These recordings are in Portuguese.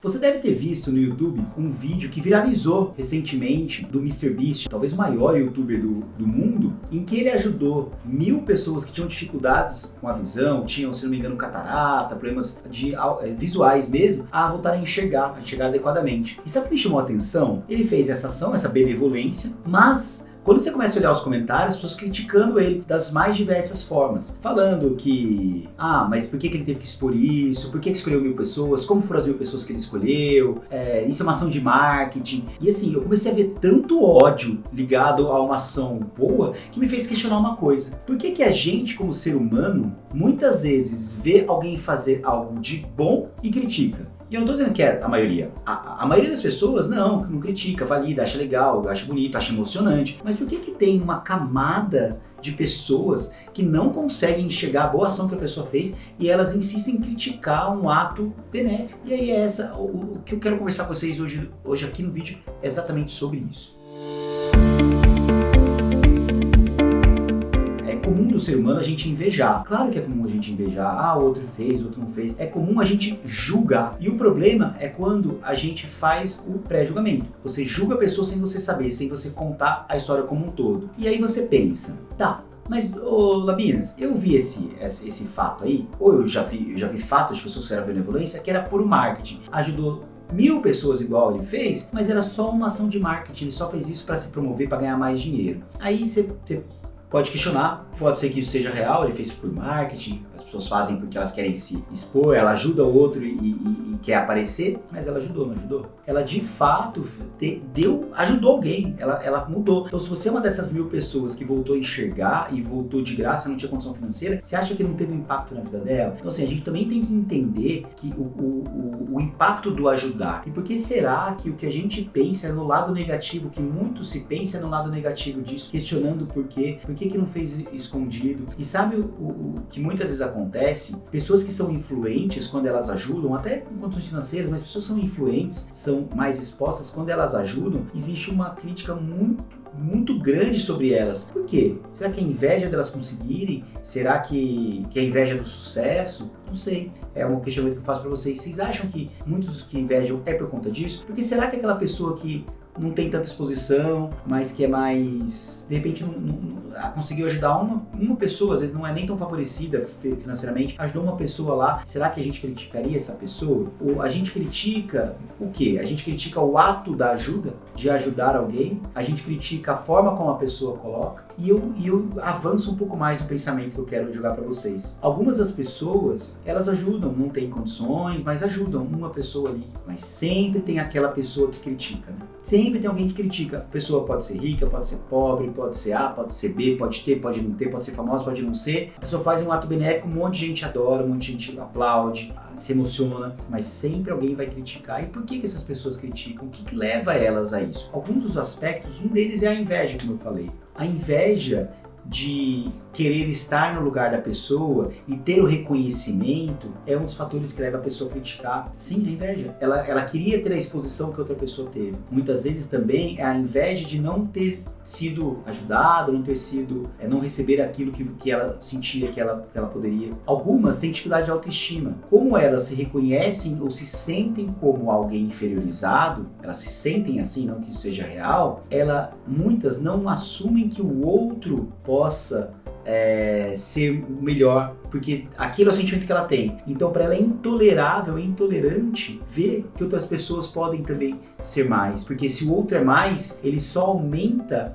Você deve ter visto no YouTube um vídeo que viralizou recentemente do MrBeast, talvez o maior youtuber do mundo, em que ele ajudou 1000 pessoas que tinham dificuldades com a visão, tinham, se não me engano, catarata, problemas visuais mesmo, a voltarem a enxergar adequadamente. E sabe o que me chamou a atenção? Ele fez essa ação, essa benevolência, mas quando você começa a olhar os comentários, as pessoas criticando ele das mais diversas formas. Falando que, mas por que ele teve que expor isso? Por que escolheu 1000 pessoas? Como foram as 1000 pessoas que ele escolheu? Isso é uma ação de marketing. E assim, eu comecei a ver tanto ódio ligado a uma ação boa que me fez questionar uma coisa. Por que a gente, como ser humano, muitas vezes vê alguém fazer algo de bom e critica? E eu não tô dizendo que é a maioria. A maioria das pessoas não critica, valida, acha legal, acha bonito, acha emocionante. Mas por que tem uma camada de pessoas que não conseguem enxergar a boa ação que a pessoa fez e elas insistem em criticar um ato benéfico? E aí o que eu quero conversar com vocês hoje aqui no vídeo é exatamente sobre isso. Do ser humano a gente invejar. Claro que é comum a gente invejar, o outro fez, o outro não fez. É comum a gente julgar. E o problema é quando a gente faz o pré-julgamento. Você julga a pessoa sem você saber, sem você contar a história como um todo. E aí você pensa, mas, Labinas, eu vi esse fato aí, ou eu já vi fatos de pessoas que fizeram benevolência, que era puro marketing. Ajudou 1000 pessoas igual ele fez, mas era só uma ação de marketing. Ele só fez isso para se promover, para ganhar mais dinheiro. Aí você pode questionar, pode ser que isso seja real, ele fez por marketing, as pessoas fazem porque elas querem se expor, ela ajuda o outro e quer aparecer, mas ela ajudou, não ajudou? Ela de fato ajudou alguém, ela mudou. Então se você é uma dessas 1000 pessoas que voltou a enxergar e voltou de graça, não tinha condição financeira, você acha que não teve um impacto na vida dela? Então assim, a gente também tem que entender que o impacto do ajudar. E por que será que o que a gente pensa é no lado negativo, que muito se pensa é no lado negativo disso, questionando por quê? Por que não fez escondido? E sabe o que muitas vezes acontece? Pessoas que são influentes quando elas ajudam, até com condições financeiras, mas pessoas que são influentes, são mais expostas, quando elas ajudam, existe uma crítica muito grande sobre elas. Por quê? Será que é inveja delas conseguirem? Será que é inveja do sucesso? Não sei. É um questionamento que eu faço pra vocês. Vocês acham que muitos que invejam é por conta disso? Porque será que aquela pessoa que não tem tanta exposição, mas que é mais, de repente, não conseguiu ajudar uma pessoa, às vezes não é nem tão favorecida financeiramente, ajudou uma pessoa lá, será que a gente criticaria essa pessoa? Ou a gente critica o quê? A gente critica o ato da ajuda, de ajudar alguém, a gente critica a forma como a pessoa coloca, e eu avanço um pouco mais no pensamento que eu quero jogar para vocês. Algumas das pessoas, elas ajudam, não têm condições, mas ajudam uma pessoa ali, mas sempre tem aquela pessoa que critica, né? Sempre tem alguém que critica. A pessoa pode ser rica, pode ser pobre, pode ser A, pode ser B, pode ter, pode não ter, pode ser famosa, pode não ser. A pessoa faz um ato benéfico, um monte de gente adora, um monte de gente aplaude, se emociona, mas sempre alguém vai criticar. E por que essas pessoas criticam? O que leva elas a isso? Alguns dos aspectos, um deles é a inveja, como eu falei. A inveja de querer estar no lugar da pessoa e ter o reconhecimento é um dos fatores que leva a pessoa a criticar. Sim, a inveja. Ela queria ter a exposição que outra pessoa teve. Muitas vezes também é a inveja de não ter sido ajudado, não receber aquilo que ela sentia que ela poderia. Algumas têm dificuldade de autoestima. Como elas se reconhecem ou se sentem como alguém inferiorizado, elas se sentem assim, não que isso seja real, muitas não assumem que o outro possa ser melhor, porque aquilo é o sentimento que ela tem. Então, para ela é intolerável, é intolerante ver que outras pessoas podem também ser mais, porque se o outro é mais, ele só aumenta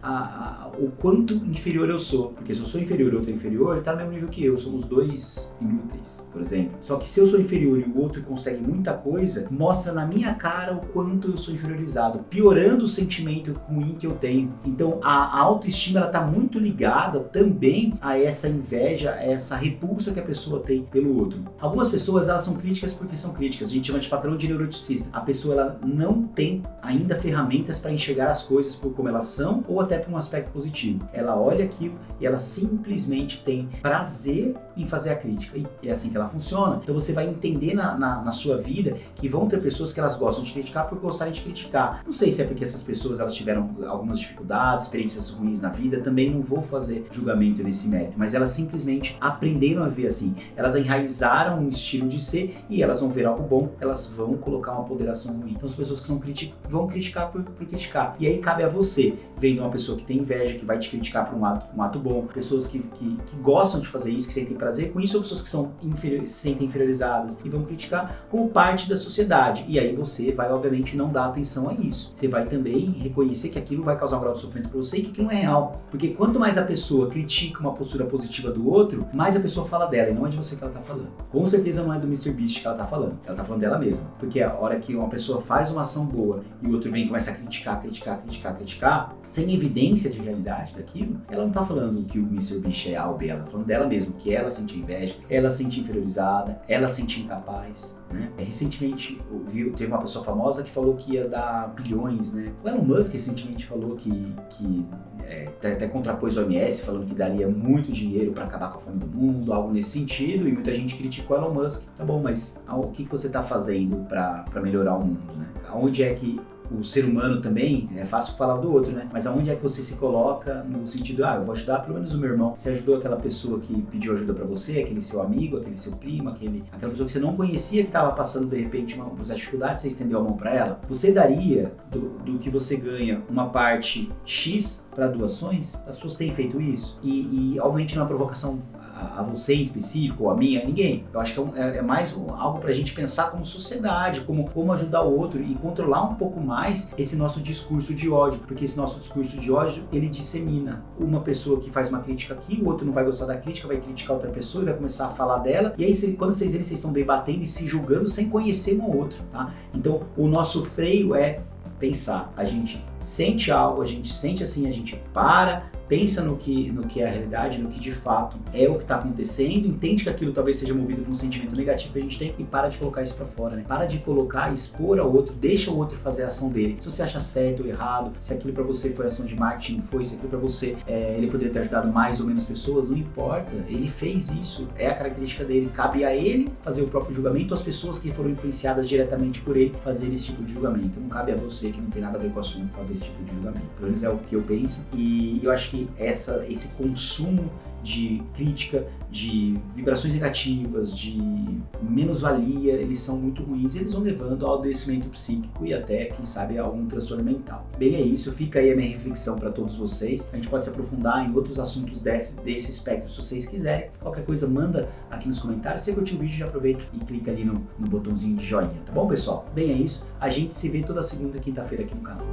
o quanto inferior eu sou, porque se eu sou inferior e o outro é inferior, ele está no mesmo nível que eu, somos dois inúteis, por exemplo. Só que se eu sou inferior e o outro consegue muita coisa, mostra na minha cara o quanto eu sou inferiorizado, piorando o sentimento ruim que eu tenho. Então, a autoestima ela está muito ligada também a essa inveja, a essa repulsa que a pessoa tem pelo outro. Algumas pessoas, elas são críticas porque são críticas. A gente chama de padrão de neuroticista. A pessoa, ela não tem ainda ferramentas para enxergar as coisas por como elas são ou até por um aspecto positivo. Ela olha aquilo e ela simplesmente tem prazer em fazer a crítica. E é assim que ela funciona. Então você vai entender na sua vida que vão ter pessoas que elas gostam de criticar por gostarem de criticar. Não sei se é porque essas pessoas elas tiveram algumas dificuldades, experiências ruins na vida. Também não vou fazer julgamento nesse mérito. Mas elas simplesmente aprenderam a ver assim. Elas enraizaram um estilo de ser e elas vão ver algo bom, elas vão colocar uma ponderação ruim. Então as pessoas que vão criticar por criticar. E aí cabe a você, vendo uma pessoa que tem inveja, que vai te criticar por um ato bom, pessoas que gostam de fazer isso, que sentem prazer com isso, ou pessoas que se sentem inferiorizadas e vão criticar como parte da sociedade. E aí você vai, obviamente, não dar atenção a isso. Você vai também reconhecer que aquilo vai causar um grau de sofrimento para você e que aquilo não é real. Porque quanto mais a pessoa critica uma postura positiva do outro, mais a pessoa fala dela e não é de você que ela tá falando. Com certeza não é do MrBeast que ela tá falando. Ela tá falando dela mesma. Porque a hora que uma pessoa faz uma ação boa e o outro vem e começa a criticar, sem evidência de realidade daquilo, ela não tá falando que o MrBeast é A ou B, ela tá falando dela mesma, que ela sente inveja, ela sente inferiorizada, ela sente incapaz, né? Recentemente teve uma pessoa famosa que falou que ia dar bilhões, né? O Elon Musk recentemente falou que até contrapôs o OMS, falando que daria muito dinheiro para acabar com a fome do mundo, algo nesse sentido, e muita gente criticou o Elon Musk. Tá bom, mas o que você tá fazendo para melhorar o mundo, né? Aonde é que o ser humano também, é fácil falar do outro, né? Mas aonde é que você se coloca no sentido, eu vou ajudar pelo menos o meu irmão. Você ajudou aquela pessoa que pediu ajuda pra você, aquele seu amigo, aquele seu primo, aquela pessoa que você não conhecia, que estava passando de repente uma dificuldade, você estendeu a mão pra ela. Você daria do que você ganha uma parte X para doações? As pessoas têm feito isso? E obviamente não é uma provocação a você em específico, ou a mim, a ninguém. Eu acho que é mais algo pra gente pensar como sociedade, como ajudar o outro e controlar um pouco mais esse nosso discurso de ódio, porque esse nosso discurso de ódio, ele dissemina. Uma pessoa que faz uma crítica aqui, o outro não vai gostar da crítica, vai criticar outra pessoa e vai começar a falar dela, e aí quando vocês verem, vocês estão debatendo e se julgando sem conhecer um ao outro, tá? Então, o nosso freio é pensar. A gente sente algo, a gente sente assim, a gente pensa no que é a realidade, no que de fato é o que está acontecendo, entende que aquilo talvez seja movido por um sentimento negativo que a gente tem e para de colocar isso para fora, né? Para de colocar, expor ao outro, deixa o outro fazer a ação dele. Se você acha certo ou errado, se aquilo para você foi ação de marketing, se aquilo para você ele poderia ter ajudado mais ou menos pessoas, não importa. Ele fez isso, é a característica dele. Cabe a ele fazer o próprio julgamento, as pessoas que foram influenciadas diretamente por ele fazer esse tipo de julgamento. Não cabe a você, que não tem nada a ver com o assunto, fazer esse tipo de julgamento. Pelo menos é o que eu penso. E eu acho que esse consumo de crítica, de vibrações negativas, de menos-valia, eles são muito ruins e eles vão levando ao adoecimento psíquico e até, quem sabe, a algum transtorno mental. Bem, é isso. Fica aí a minha reflexão para todos vocês. A gente pode se aprofundar em outros assuntos desse espectro, se vocês quiserem. Qualquer coisa, manda aqui nos comentários. Se você curtiu o vídeo, já aproveita e clica ali no botãozinho de joinha, tá bom, pessoal? Bem, é isso. A gente se vê toda segunda e quinta-feira aqui no canal.